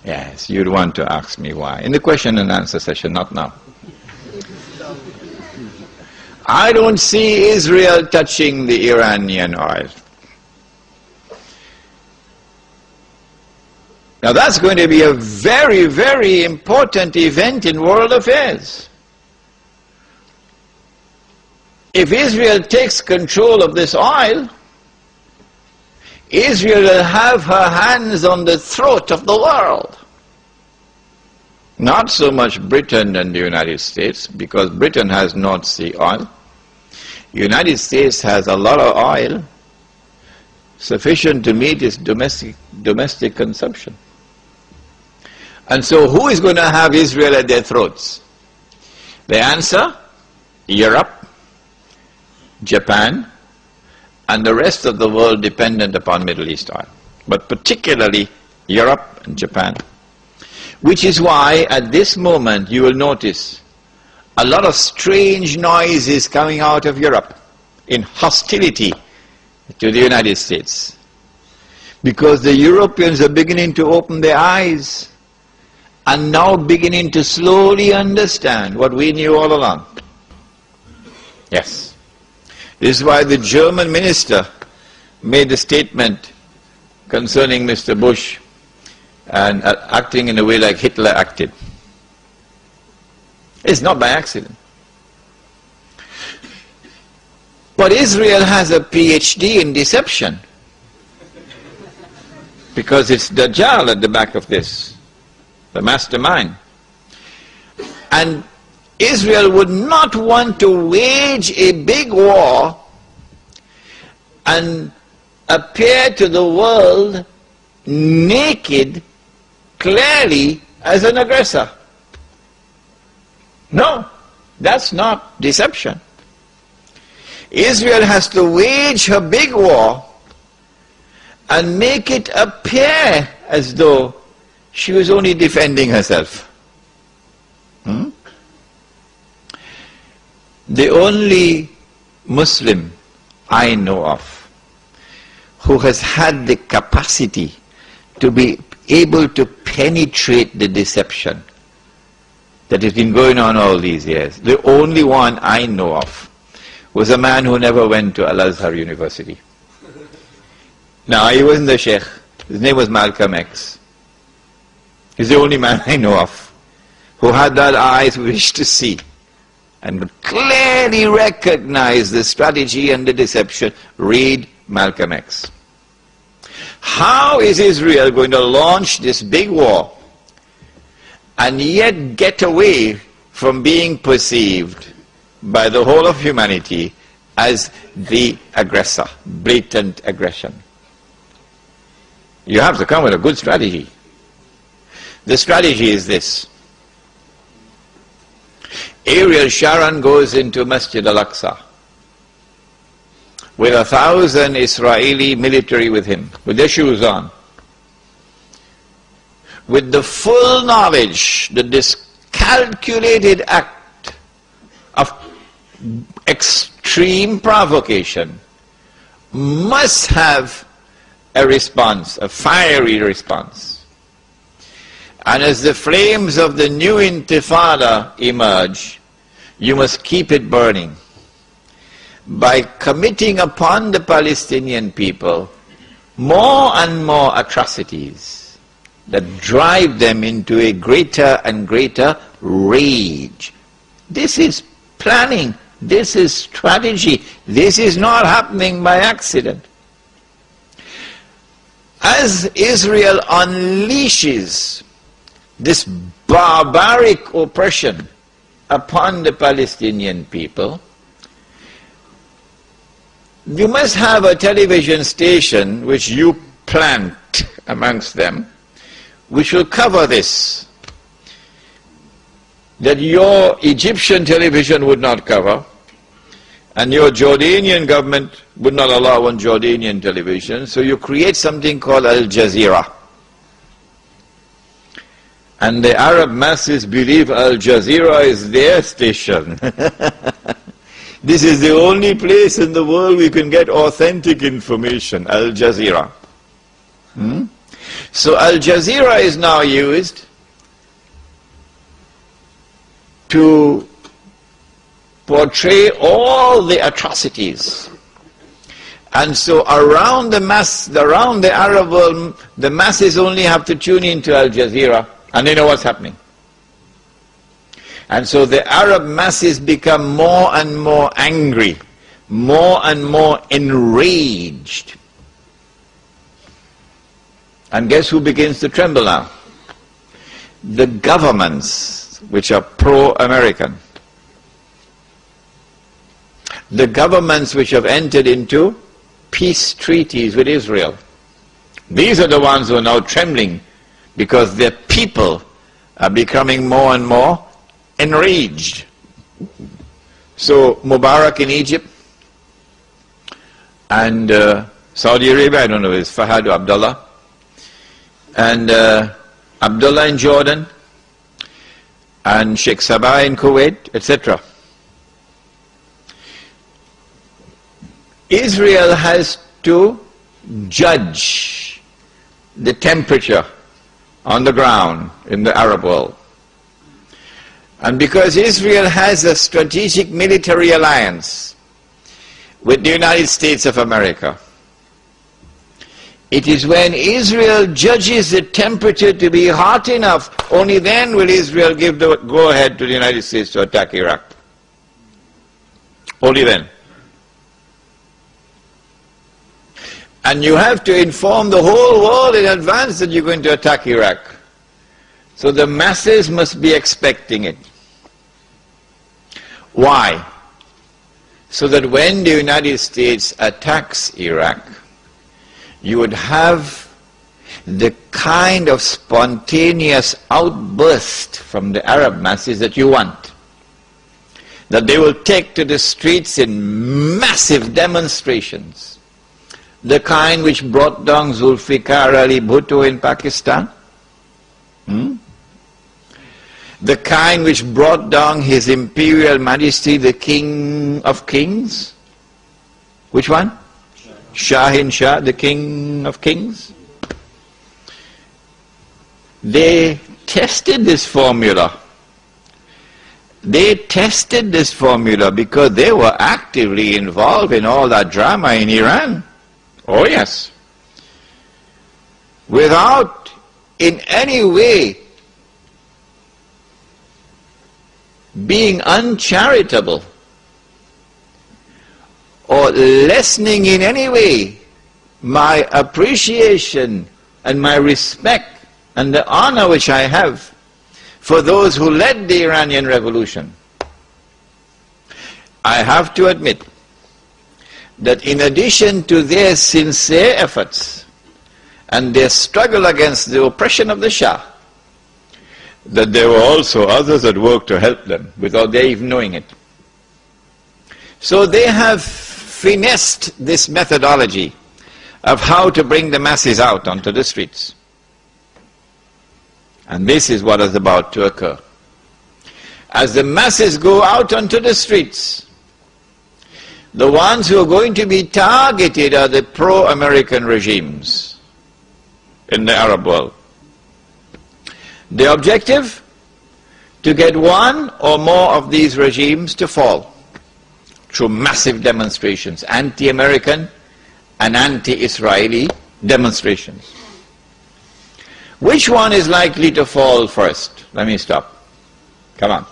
Yes, you'd want to ask me why. In the question and answer session, not now. I don't see Israel touching the Iranian oil. Now that's going to be a very, very important event in world affairs. If Israel takes control of this oil, Israel will have her hands on the throat of the world. Not so much Britain and the United States, because Britain has North Sea oil. The United States has a lot of oil, sufficient to meet its domestic consumption. And so who is going to have Israel at their throats? The answer, Europe, Japan, and the rest of the world dependent upon Middle East oil, but particularly Europe and Japan. Which is why at this moment you will notice a lot of strange noises coming out of Europe in hostility to the United States. Because the Europeans are beginning to open their eyes and now beginning to slowly understand what we knew all along. Yes. This is why the German minister made the statement concerning Mr. Bush and acting in a way like Hitler acted. It's not by accident. But Israel has a PhD in deception, because it's Dajjal at the back of this, the mastermind. And Israel would not want to wage a big war and appear to the world naked, clearly as an aggressor. No, that's not deception. Israel has to wage her big war and make it appear as though she was only defending herself. The only Muslim I know of who has had the capacity to be able to penetrate the deception that has been going on all these years, the only one I know of was a man who never went to Al-Azhar University. Now, he wasn't the Sheikh. His name was Malcolm X. He's the only man I know of who had that eyes wish to see and would clearly recognize the strategy and the deception. Read Malcolm X. How is Israel going to launch this big war and yet get away from being perceived by the whole of humanity as the aggressor, blatant aggression? You have to come with a good strategy. The strategy is this. Ariel Sharon goes into Masjid al-Aqsa with 1,000 Israeli military with him, with their shoes on, with the full knowledge that this calculated act of extreme provocation must have a response, a fiery response. And as the flames of the new intifada emerge, you must keep it burning by committing upon the Palestinian people more and more atrocities that drive them into a greater and greater rage. This is planning, this is strategy, this is not happening by accident. As Israel unleashes this barbaric oppression upon the Palestinian people, you must have a television station which you plant amongst them, which will cover this, that your Egyptian television would not cover, and your Jordanian government would not allow on Jordanian television, so you create something called Al Jazeera. And the Arab masses believe Al Jazeera is their station. This is the only place in the world we can get authentic information, Al Jazeera. So Al Jazeera is now used to portray all the atrocities. And so around the Arab world, the masses only have to tune into Al Jazeera and they know what's happening. And so the Arab masses become more and more angry, more and more enraged. And guess who begins to tremble now? The governments which are pro-American. The governments which have entered into peace treaties with Israel. These are the ones who are now trembling because their people are becoming more and more enraged. So Mubarak in Egypt and Saudi Arabia, I don't know, it's Fahad or Abdullah, and Abdullah in Jordan, and Sheikh Sabah in Kuwait, etc. Israel has to judge the temperature on the ground in the Arab world. And because Israel has a strategic military alliance with the United States of America, it is when Israel judges the temperature to be hot enough, only then will Israel give the go-ahead to the United States to attack Iraq. Only then. And you have to inform the whole world in advance that you're going to attack Iraq. So the masses must be expecting it. Why? So that when the United States attacks Iraq, you would have the kind of spontaneous outburst from the Arab masses that you want. That they will take to the streets in massive demonstrations. The kind which brought down Zulfikar Ali Bhutto in Pakistan. The kind which brought down His Imperial Majesty, the King of Kings. Which one? Shahin Shah, the King of Kings. They tested this formula. They tested this formula because they were actively involved in all that drama in Iran. Oh yes. Without in any way being uncharitable or lessening in any way my appreciation and my respect and the honor which I have for those who led the Iranian Revolution. I have to admit that in addition to their sincere efforts and their struggle against the oppression of the Shah, that there were also others that worked to help them without their even knowing it. So they have finessed this methodology of how to bring the masses out onto the streets. And this is what is about to occur. As the masses go out onto the streets, the ones who are going to be targeted are the pro-American regimes in the Arab world. The objective? To get one or more of these regimes to fall through massive demonstrations, anti-American and anti-Israeli demonstrations. Which one is likely to fall first? Let me stop. Come on.